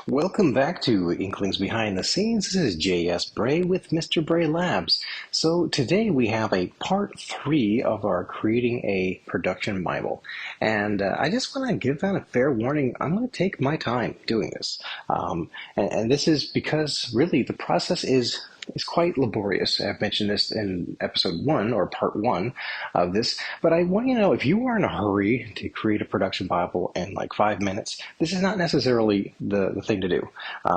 Welcome back to Inklings Behind the Scenes. This is J.S. Bray with Mr. Bray Labs. So today we have a part 3 of our Creating a Production Bible. And I just want to give that a fair warning. I'm going to take my time doing this. And this is because really the process is quite laborious. I've mentioned this in episode 1 or part 1 of this, but I want you to know if you are in a hurry to create a production Bible in like 5 minutes, this is not necessarily the thing to do.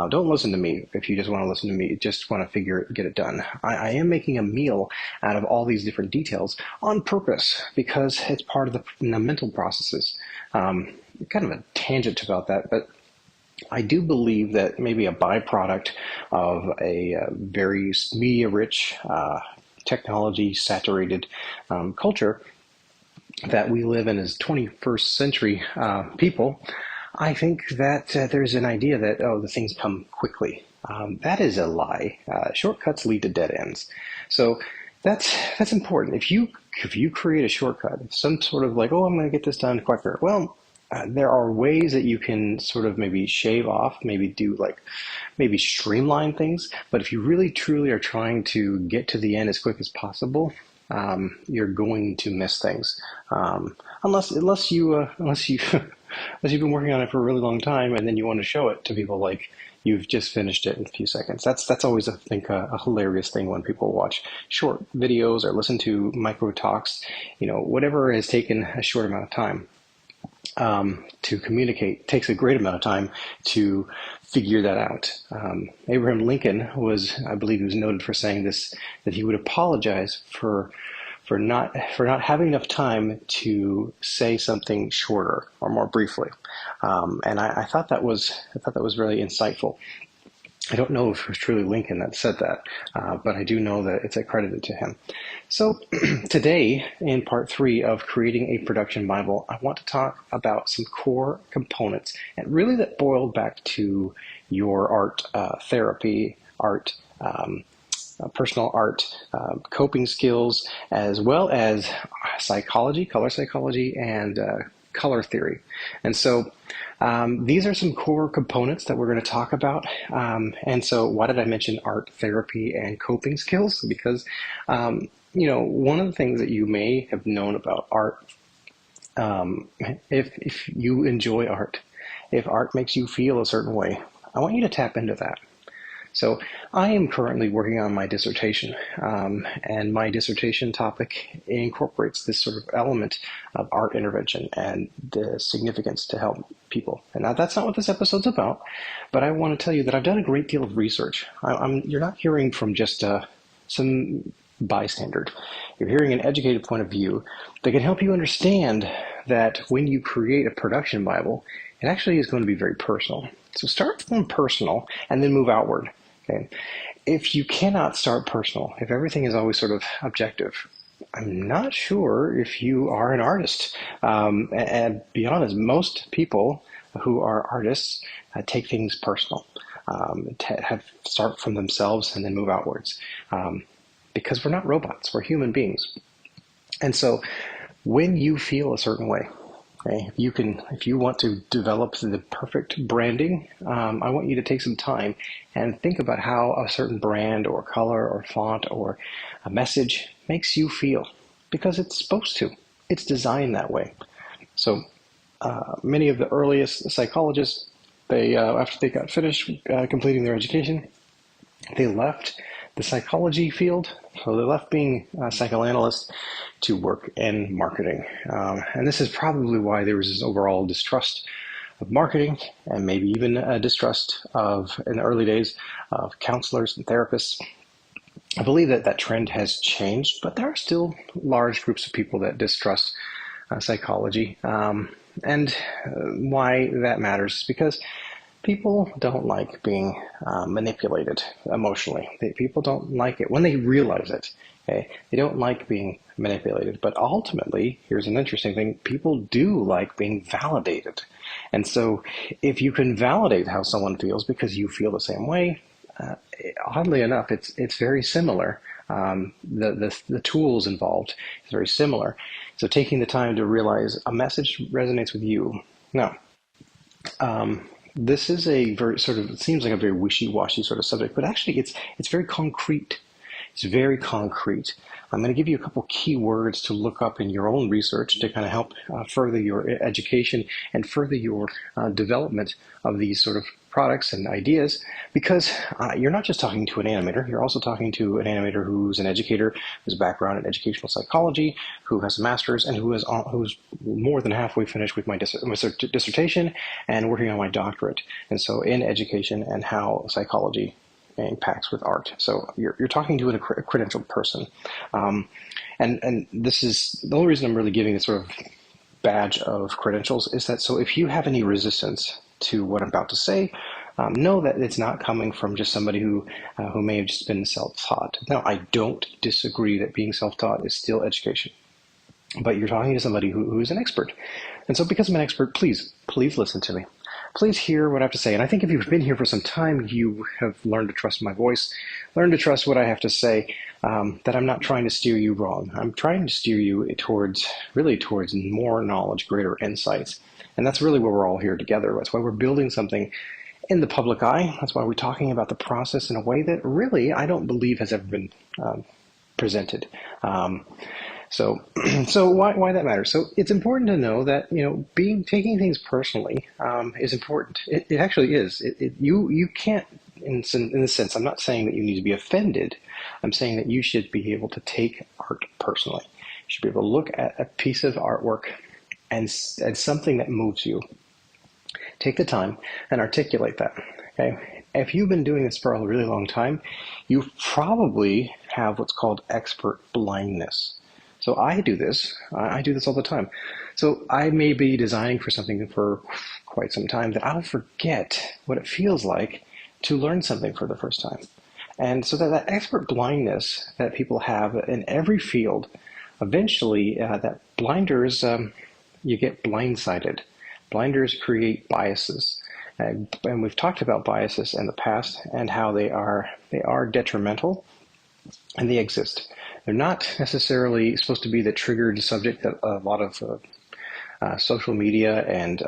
Don't listen to me if you just want to listen to me, just want to get it done. I am making a meal out of all these different details on purpose because it's part of the mental processes. Kind of a tangent about that, but I do believe that maybe a byproduct of a very media-rich, technology-saturated culture that we live in as 21st century people, I think that there's an idea that, the things come quickly. That is a lie. Shortcuts lead to dead ends. So that's important. If you create a shortcut, some sort of like, I'm going to get this done quicker. Well, there are ways that you can sort of maybe shave off, maybe streamline things. But if you really truly are trying to get to the end as quick as possible, you're going to miss things. Unless you've been working on it for a really long time and then you want to show it to people like you've just finished it in a few seconds. That's always, I think, a hilarious thing when people watch short videos or listen to micro talks. Whatever has taken a short amount of time to communicate takes a great amount of time to figure that out. Abraham Lincoln I believe he was noted for saying this, that he would apologize for not having enough time to say something shorter or more briefly. And I thought that was really insightful. I don't know if it was truly Lincoln that said that, but I do know that it's accredited to him. So today, in part 3 of Creating a Production Bible, I want to talk about some core components, and really that boiled back to your art therapy, art, personal art, coping skills, as well as psychology, color psychology, and color theory. And so these are some core components that we're going to talk about. And so why did I mention art therapy and coping skills? Because, one of the things that you may have known about art, if you enjoy art, if art makes you feel a certain way, I want you to tap into that. So I am currently working on my dissertation, and my dissertation topic incorporates this sort of element of art intervention and the significance to help people. And now that's not what this episode's about, but I want to tell you that I've done a great deal of research. You're not hearing from just some bystander. You're hearing an educated point of view that can help you understand that when you create a production Bible, it actually is going to be very personal. So start from personal and then move outward. Okay. If you cannot start personal, if everything is always sort of objective, I'm not sure if you are an artist. And be honest, most people who are artists take things personal, start from themselves and then move outwards. Because we're not robots, we're human beings. And so when you feel a certain way, okay, if you want to develop the perfect branding, I want you to take some time and think about how a certain brand or color or font or a message makes you feel, because it's supposed to. It's designed that way. So many of the earliest psychologists, after they got finished completing their education, they left the psychology field. So they left being psychoanalysts to work in marketing. And this is probably why there was this overall distrust of marketing, and maybe even a distrust in the early days, of counselors and therapists. I believe that trend has changed, but there are still large groups of people that distrust psychology. And why that matters is because people don't like being manipulated emotionally. People don't like it when they realize it. Okay? They don't like being manipulated. But ultimately, here's an interesting thing, people do like being validated. And so if you can validate how someone feels because you feel the same way, oddly enough, it's very similar. The tools involved is very similar. So taking the time to realize a message resonates with you. Now, This is a very sort of, it seems like a very wishy-washy sort of subject, but actually it's very concrete. It's very concrete. I'm going to give you a couple key words to look up in your own research to kind of help further your education and further your development of these sort of products and ideas, because you're not just talking to an animator, you're also talking to an animator who's an educator, who's a background in educational psychology, who has a master's, and who's more than halfway finished with my dissertation and working on my doctorate. And so in education and how psychology impacts with art. So you're talking to a credentialed person. And this is the only reason I'm really giving this sort of badge of credentials is that so if you have any resistance to what I'm about to say, know that it's not coming from just somebody who may have just been self-taught. Now, I don't disagree that being self-taught is still education, but you're talking to somebody who is an expert. And so because I'm an expert, please listen to me. Please hear what I have to say. And I think if you've been here for some time, you have learned to trust my voice, learn to trust what I have to say, that I'm not trying to steer you wrong. I'm trying to steer you towards more knowledge, greater insights. And that's really where we're all here together. That's why we're building something in the public eye. That's why we're talking about the process in a way that really I don't believe has ever been presented. So why that matters? So it's important to know that taking things personally is important. It actually is. You can't, in a sense. I'm not saying that you need to be offended. I'm saying that you should be able to take art personally. You should be able to look at a piece of artwork and something that moves you. Take the time and articulate that. Okay. If you've been doing this for a really long time, you probably have what's called expert blindness. So I do this all the time. So I may be designing for something for quite some time that I'll forget what it feels like to learn something for the first time. And so that expert blindness that people have in every field, eventually that blinders, you get blindsided. Blinders create biases. And we've talked about biases in the past and how they are detrimental, and they exist. They're not necessarily supposed to be the triggered subject that a lot of social media and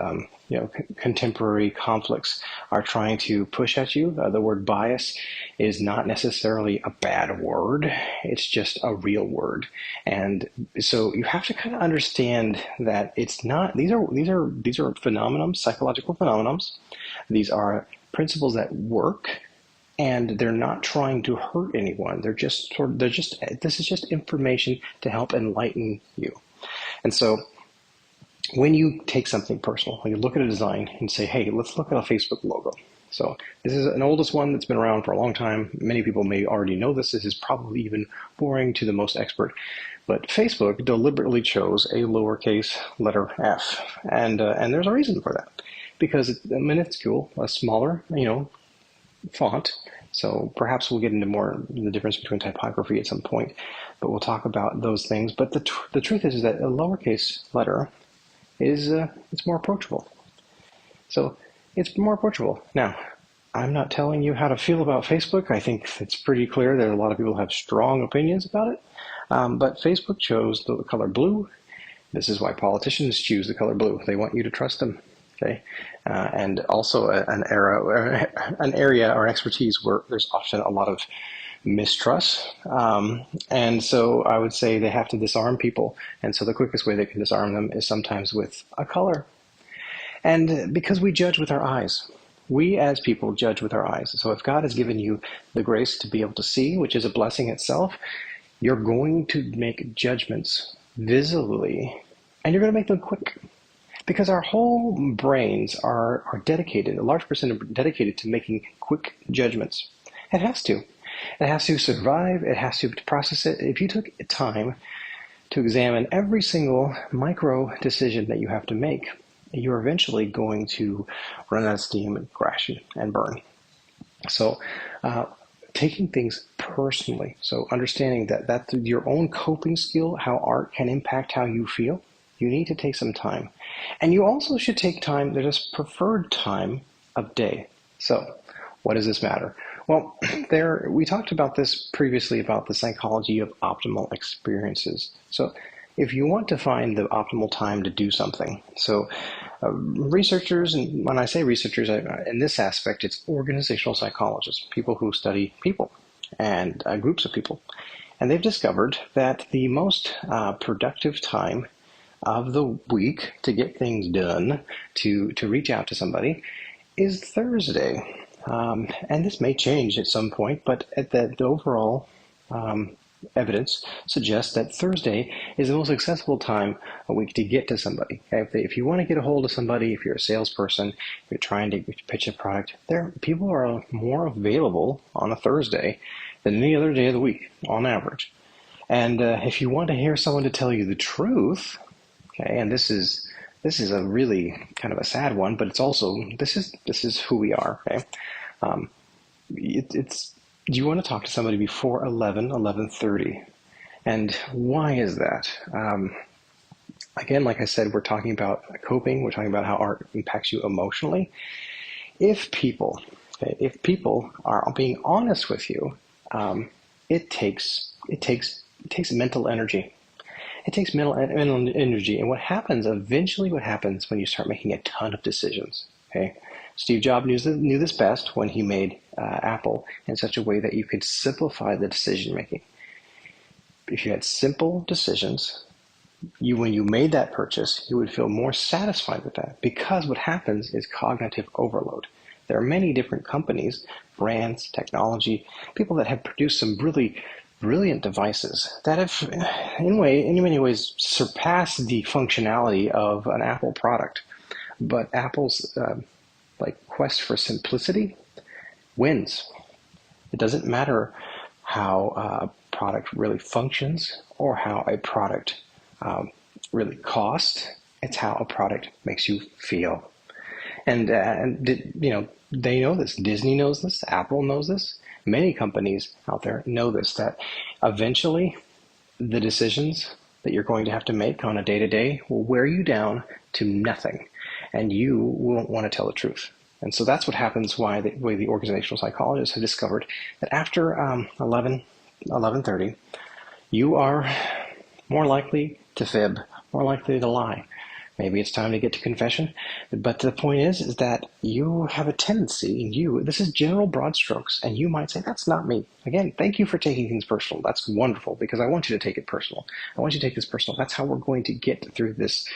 contemporary conflicts are trying to push at you. The word bias is not necessarily a bad word. It's just a real word. And so you have to kind of understand that it's not, these are phenomenons, psychological phenomenons. These are principles that work, and they're not trying to hurt anyone. This is just information to help enlighten you. And so when you take something personal, when you look at a design and say, hey, let's look at a Facebook logo. So this is an oldest one that's been around for a long time. Many people may already know this. This is probably even boring to the most expert. But Facebook deliberately chose a lowercase letter f. And there's a reason for that. Because it's minuscule, a smaller, font. So perhaps we'll get into more the difference between typography at some point. But we'll talk about those things. But the truth is that a lowercase letter is it's more approachable. So it's more approachable. Now, I'm not telling you how to feel about Facebook. I think it's pretty clear that a lot of people have strong opinions about it. But Facebook chose the color blue. This is why politicians choose the color blue. They want you to trust them. Okay, and also an area or expertise where there's often a lot of mistrust. And so I would say they have to disarm people. And so the quickest way they can disarm them is sometimes with a color. And because we judge with our eyes, we as people judge with our eyes. So if God has given you the grace to be able to see, which is a blessing itself, you're going to make judgments visibly, and you're going to make them quick. Because our whole brains are dedicated, a large percent are dedicated to making quick judgments. It has to. It has to survive. It has to process it. If you took time to examine every single micro decision that you have to make, you're eventually going to run out of steam and crash and burn. So taking things personally, so understanding that that's your own coping skill, how art can impact how you feel, you need to take some time. And you also should take time, there's a preferred time of day. So what does this matter? Well, we talked about this previously about the psychology of optimal experiences. So if you want to find the optimal time to do something, so researchers, and when I say researchers, in this aspect, it's organizational psychologists, people who study people and groups of people. And they've discovered that the most productive time of the week to get things done, to reach out to somebody, is Thursday. And this may change at some point, but at the overall evidence suggests that Thursday is the most accessible time a week to get to somebody. Okay? If you want to get a hold of somebody, if you're a salesperson, if you're trying to pitch a product, people are more available on a Thursday than any other day of the week, on average. And if you want to hear someone to tell you the truth, okay, and this is a really kind of a sad one, but it's also this is who we are. Okay, do you want to talk to somebody before 11:30, and why is that? Again, like I said, we're talking about coping. We're talking about how art impacts you emotionally. If people are being honest with you, it takes mental energy. It takes mental energy, and what happens when you start making a ton of decisions? Okay, Steve Jobs knew this best when he made Apple in such a way that you could simplify the decision making. If you had simple decisions, when you made that purchase, you would feel more satisfied with that, because what happens is cognitive overload. There are many different companies, brands, technology, people that have produced some really brilliant devices that have, in many ways, surpassed the functionality of an Apple product. But Apple's quest for simplicity wins. It doesn't matter how a product really functions or how a product really costs. It's how a product makes you feel. And they know this. Disney knows this. Apple knows this. Many companies out there know this, that eventually the decisions that you're going to have to make on a day-to-day will wear you down to nothing, and you won't want to tell the truth. And so that's what happens, why the organizational psychologists have discovered that after 11:30, you are more likely to fib, more likely to lie. Maybe it's time to get to confession, but the point is that you have a tendency, this is general broad strokes, and you might say, that's not me. Again, thank you for taking things personal. That's wonderful, because I want you to take it personal. I want you to take this personal. That's how we're going to get through this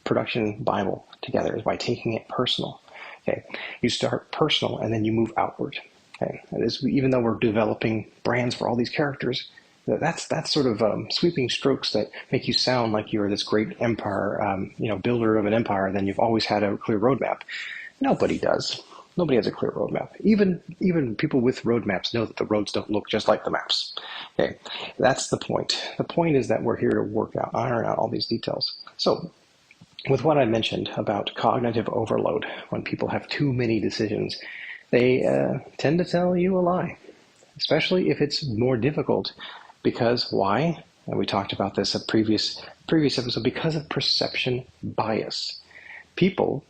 production Bible together, is by taking it personal. Okay, you start personal, and then you move outward. Okay, even though we're developing brands for all these characters, that's sort of sweeping strokes that make you sound like you're this great empire, builder of an empire, and then you've always had a clear roadmap. Nobody does. Nobody has a clear roadmap. Even people with roadmaps know that the roads don't look just like the maps. Okay, that's the point. The point is that we're here to iron out all these details. So, with what I mentioned about cognitive overload, when people have too many decisions, they tend to tell you a lie, especially if it's more difficult. Because why? And we talked about this in previous episode, because of perception bias. People,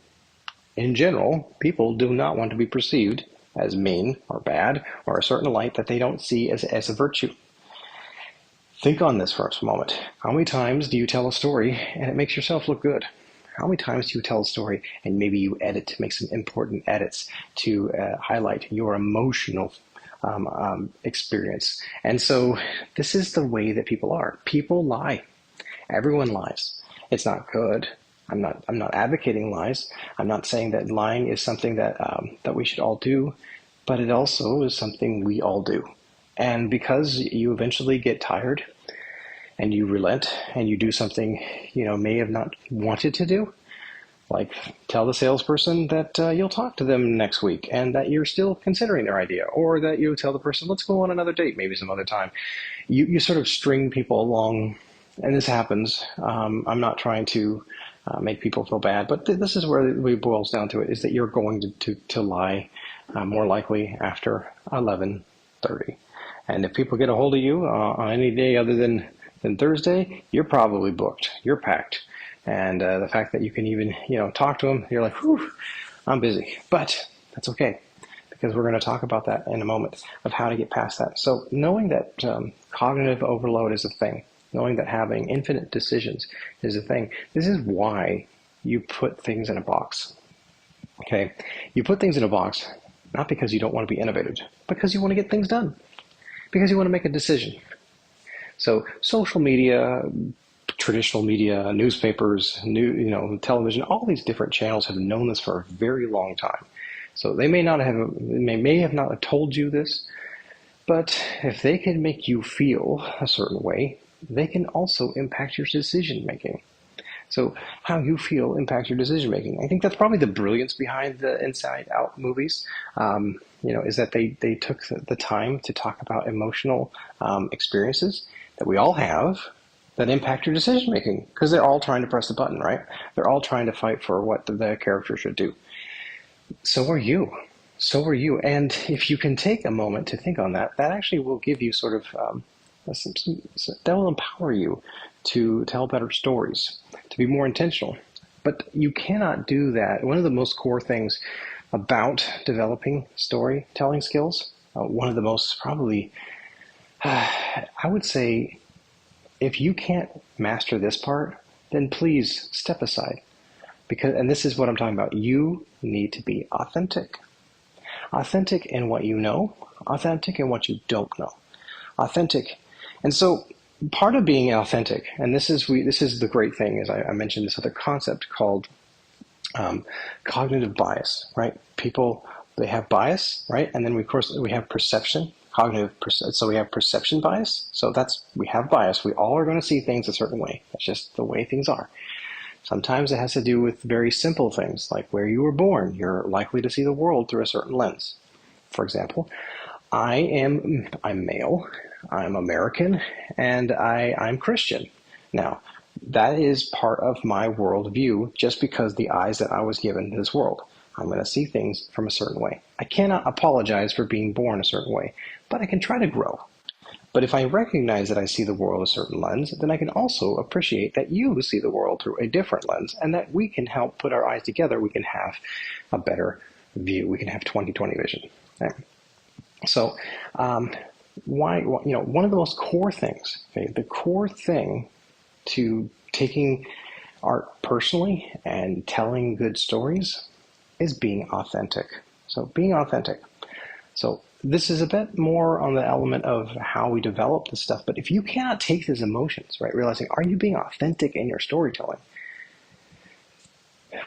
in general, do not want to be perceived as mean or bad or a certain light that they don't see as a virtue. Think on this for a moment. How many times do you tell a story and it makes yourself look good? How many times do you tell a story and maybe you make some important edits to highlight your emotional experience? And so this is the way that people are. People lie. Everyone lies. It's not good. I'm not advocating lies. I'm not saying that lying is something that we should all do, but it also is something we all do. And because you eventually get tired and you relent and you do something may have not wanted to do, like tell the salesperson that you'll talk to them next week and that you're still considering their idea, or that you tell the person, let's go on another date, maybe some other time. You sort of string people along, and this happens. I'm not trying to make people feel bad, but this is where it boils down to it, is that you're going to lie more likely after 11:30. And if people get a hold of you on any day other than Thursday, you're probably booked. You're packed. And the fact that you can even, talk to them, you're like, whew, I'm busy. But that's okay, because we're going to talk about that in a moment, of how to get past that. So knowing that cognitive overload is a thing, knowing that having infinite decisions is a thing. This is why you put things in a box. Okay, you put things in a box not because you don't want to be innovative, because you want to get things done, because you want to make a decision. So social media, traditional media, newspapers, television, all these different channels have known this for a very long time. So they may have not told you this, but if they can make you feel a certain way, they can also impact your decision making. So how you feel impacts your decision making. I think that's probably the brilliance behind the Inside Out movies. Is that they took the time to talk about emotional experiences that we all have that impact your decision making, because they're all trying to press the button, right? They're all trying to fight for what the character should do. So are you. So are you. And if you can take a moment to think on that, that actually will give you sort of that will empower you to tell better stories, to be more intentional. But you cannot do that. One of the most core things about developing storytelling skills, one of the most probably, I would say, if you can't master this part, then please step aside. And this is what I'm talking about. You need to be authentic. Authentic in what you know, authentic in what you don't know. Authentic. And so part of being authentic, and this is the great thing, is I mentioned this other concept called cognitive bias, right? People, they have bias, right? And then of course we have perception, so we have perception bias. So we have bias. We all are going to see things a certain way. That's just the way things are. Sometimes it has to do with very simple things, like where you were born. You're likely to see the world through a certain lens. For example, I'm male, I'm American, and I'm Christian. Now, that is part of my worldview just because the eyes that I was given to this world. I'm going to see things from a certain way. I cannot apologize for being born a certain way, but I can try to grow. But if I recognize that I see the world a certain lens, then I can also appreciate that you see the world through a different lens, and that we can help put our eyes together. We can have a better view. We can have 20/20 vision. Right? So, one of the most core things, okay, the core thing to taking art personally and telling good stories is being authentic. So being authentic. So this is a bit more on the element of how we develop this stuff. But if you cannot take these emotions, right, realizing, are you being authentic in your storytelling?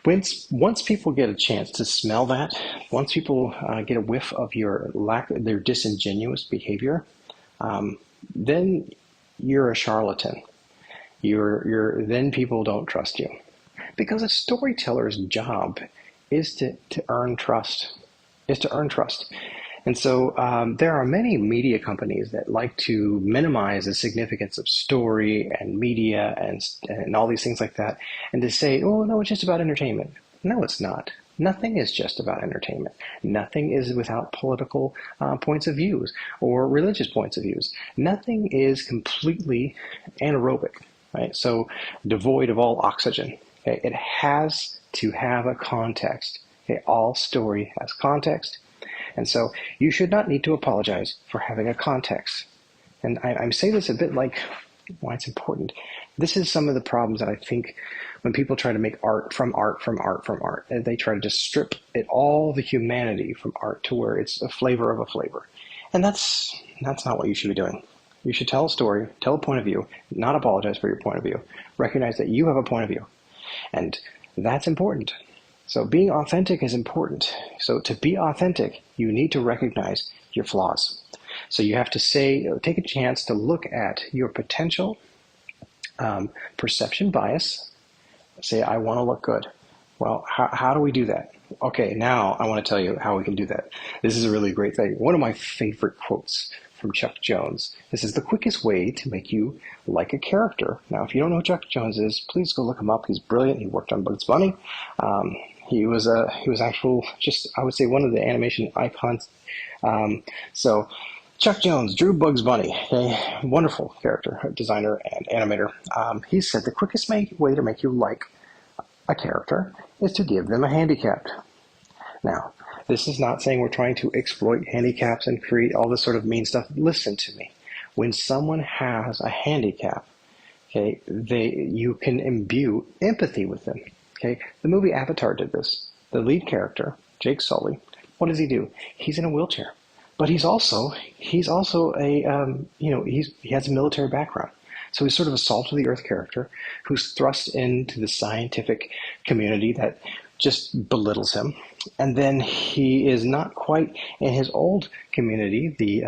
Once people get a chance to smell that, once people get a whiff of their disingenuous behavior, then you're a charlatan. Then people don't trust you, because a storyteller's job is to earn trust. And so there are many media companies that like to minimize the significance of story and media and all these things like that, and to say, oh, no, it's just about entertainment. No, it's not. Nothing is just about entertainment. Nothing is without political points of views or religious points of views. Nothing is completely anaerobic, right? So devoid of all oxygen. Okay? It has to have a context. Okay? All story has context. And so you should not need to apologize for having a context. And I say this a bit like why it's important. This is some of the problems that I think when people try to make art, they try to just strip all the humanity from art to where it's a flavor of a flavor. And that's not what you should be doing. You should tell a story, tell a point of view, not apologize for your point of view. Recognize that you have a point of view. And that's important. So being authentic is important. So to be authentic, you need to recognize your flaws. So you have to take a chance to look at your potential perception bias. Say, I want to look good. Well, how do we do that? Okay, now I want to tell you how we can do that. This is a really great thing. One of my favorite quotes from Chuck Jones. This is the quickest way to make you like a character. Now, if you don't know who Chuck Jones is, please go look him up. He's brilliant. He worked on Bugs Bunny. He was I would say one of the animation icons. So Chuck Jones drew Bugs Bunny, a wonderful character designer and animator. He said the quickest way to make you like a character is to give them a handicap. Now, this is not saying we're trying to exploit handicaps and create all this sort of mean stuff. Listen to me. When someone has a handicap, Okay, you can imbue empathy with them. Okay, the movie Avatar did this. The lead character, Jake Sully, what does he do? He's in a wheelchair, but he's also a he has a military background. So he's sort of a salt of the earth character who's thrust into the scientific community that just belittles him. And then he is not quite in his old community, the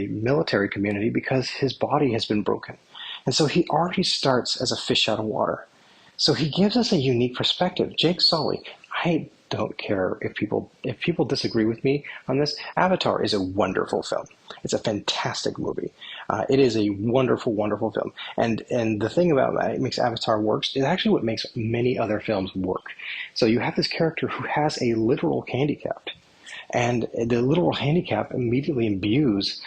military community, because his body has been broken. And so he already starts as a fish out of water. So he gives us a unique perspective. Jake Sully, I don't care if people disagree with me on this. Avatar is a wonderful film. It's a fantastic movie. It is a wonderful, wonderful film. And the thing about it makes Avatar works is actually what makes many other films work. So you have this character who has a literal handicap, and the literal handicap immediately imbues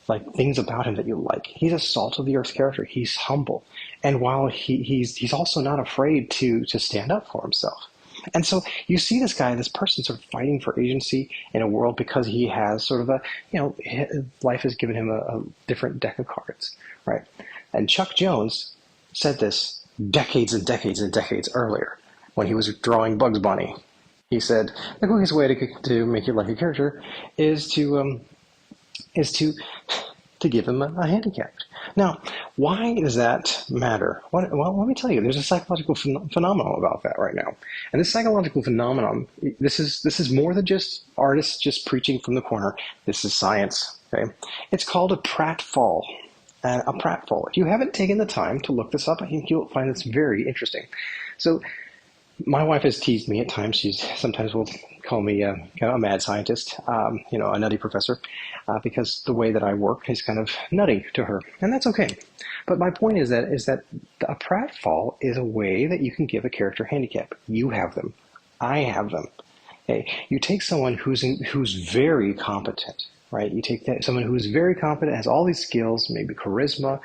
like things about him that you like. He's a salt of the earth character. He's humble, and while he's also not afraid to stand up for himself. And so you see this person sort of fighting for agency in a world because he has sort of life has given him a different deck of cards, right? And Chuck Jones said this decades and decades and decades earlier when he was drawing Bugs Bunny. He said the quickest way to make you like a character is to give him a handicap. Now, why does that matter? Well, let me tell you, there's a psychological phenomenon about that right now. And this psychological phenomenon, this is more than just artists just preaching from the corner. This is science. Okay, it's called a pratfall. And a pratfall. If you haven't taken the time to look this up, I think you'll find this very interesting. So, my wife has teased me at times. She sometimes will call me a mad scientist, a nutty professor, because the way that I work is kind of nutty to her, and that's okay. But my point is that a pratfall is a way that you can give a character handicap. You have them, I have them. Okay, you take someone who's very competent, right? You take someone who's very competent, has all these skills, maybe charisma,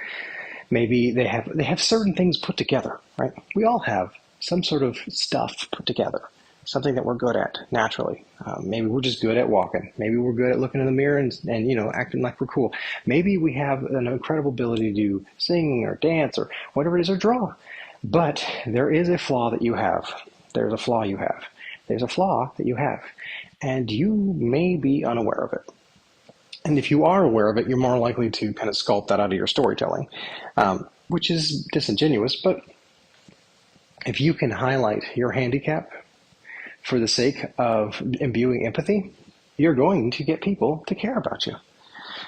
maybe they have certain things put together, right? We all have some sort of stuff put together, something that we're good at naturally. Maybe we're just good at walking. Maybe we're good at looking in the mirror and acting like we're cool. Maybe we have an incredible ability to sing or dance or whatever it is, or draw. But there is a flaw that you have. There's a flaw you have. There's a flaw that you have. And you may be unaware of it. And if you are aware of it, you're more likely to kind of sculpt that out of your storytelling, which is disingenuous, but if you can highlight your handicap for the sake of imbuing empathy, you're going to get people to care about you.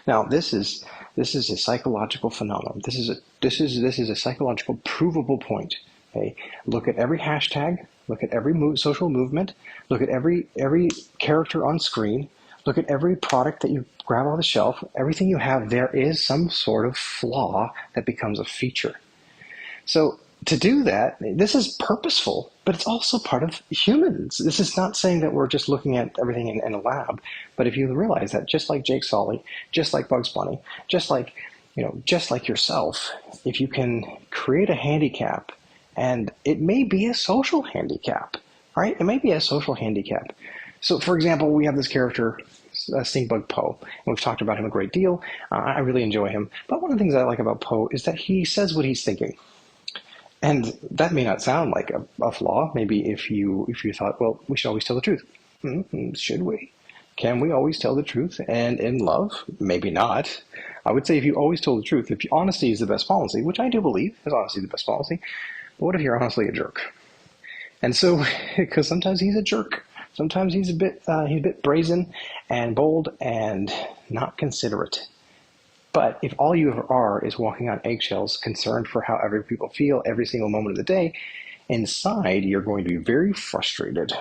Now, this is a psychological phenomenon. This is a psychological provable point. Okay, look at every hashtag. Look at every social movement. Look at every character on screen. Look at every product that you grab off the shelf. Everything you have, there is some sort of flaw that becomes a feature. So to do that, this is purposeful, but it's also part of humans. This is not saying that we're just looking at everything in a lab, but if you realize that just like Jake Sully, just like Bugs Bunny, just like yourself, if you can create a handicap, and it may be a social handicap, right? It may be a social handicap. So, for example, we have this character, Stingbug Poe, and we've talked about him a great deal. I really enjoy him. But one of the things I like about Poe is that he says what he's thinking. And that may not sound like a flaw. Maybe if you thought, well, we should always tell the truth. Should we? Can we always tell the truth? And in love? Maybe not. I would say if you always told the truth, if honesty is the best policy, which I do believe is honesty the best policy, but what if you're honestly a jerk? And so, because sometimes he's a jerk. Sometimes he's a bit brazen and bold and not considerate. But if all you ever are is walking on eggshells, concerned for how other people feel every single moment of the day, inside you're going to be very frustrated.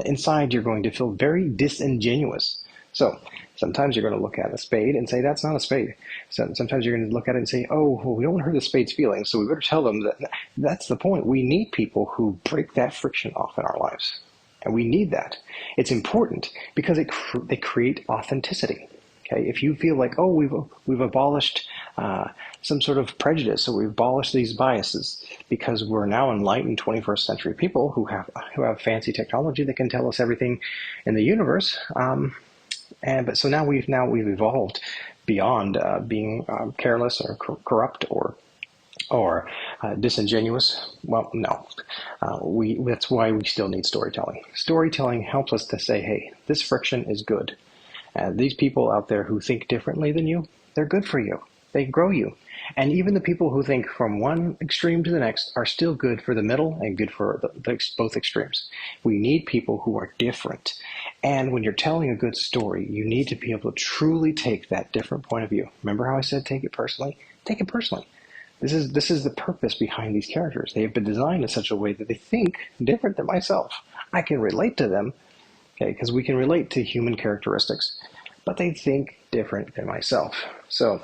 Inside you're going to feel very disingenuous. So sometimes you're going to look at a spade and say, that's not a spade. So sometimes you're going to look at it and say, oh, well, we don't want to hurt the spade's feelings, so we better tell them that that's the point. We need people who break that friction off in our lives. And we need that. It's important because they create authenticity. Okay, if you feel like, oh, we've abolished some sort of prejudice, or we've abolished these biases because we're now enlightened 21st century people who have fancy technology that can tell us everything in the universe, but so now we've evolved beyond being careless or corrupt or or disingenuous. Well, no. That's why we still need storytelling. Storytelling helps us to say, hey, this friction is good. These people out there who think differently than you, they're good for you. They grow you. And even the people who think from one extreme to the next are still good for the middle and good for both extremes. We need people who are different. And when you're telling a good story, you need to be able to truly take that different point of view. Remember how I said take it personally? Take it personally. This is the purpose behind these characters. They have been designed in such a way that they think different than myself. I can relate to them, okay, because we can relate to human characteristics, but they think different than myself. So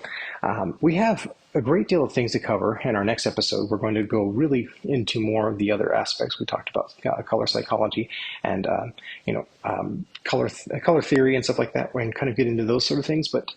we have a great deal of things to cover in our next episode. We're going to go really into more of the other aspects. We talked about color psychology and color theory and stuff like that. We're going to kind of get into those sort of things. But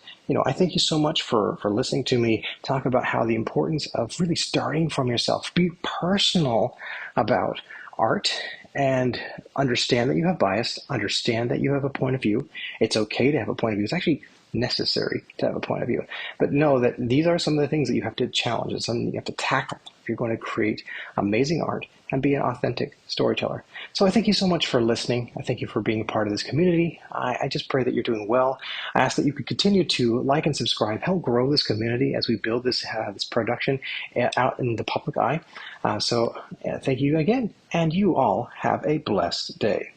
I thank you so much for listening to me talk about how the importance of really starting from yourself. Be personal about art and understand that you have bias, understand that you have a point of view. It's okay to have a point of view. It's actually necessary to have a point of view. But know that these are some of the things that you have to challenge. It's something you have to tackle if you're going to create amazing art and be an authentic storyteller. So I thank you so much for listening. I thank you for being a part of this community. I just pray that you're doing well. I ask that you could continue to like and subscribe, help grow this community as we build this production out in the public eye. So thank you again, and you all have a blessed day.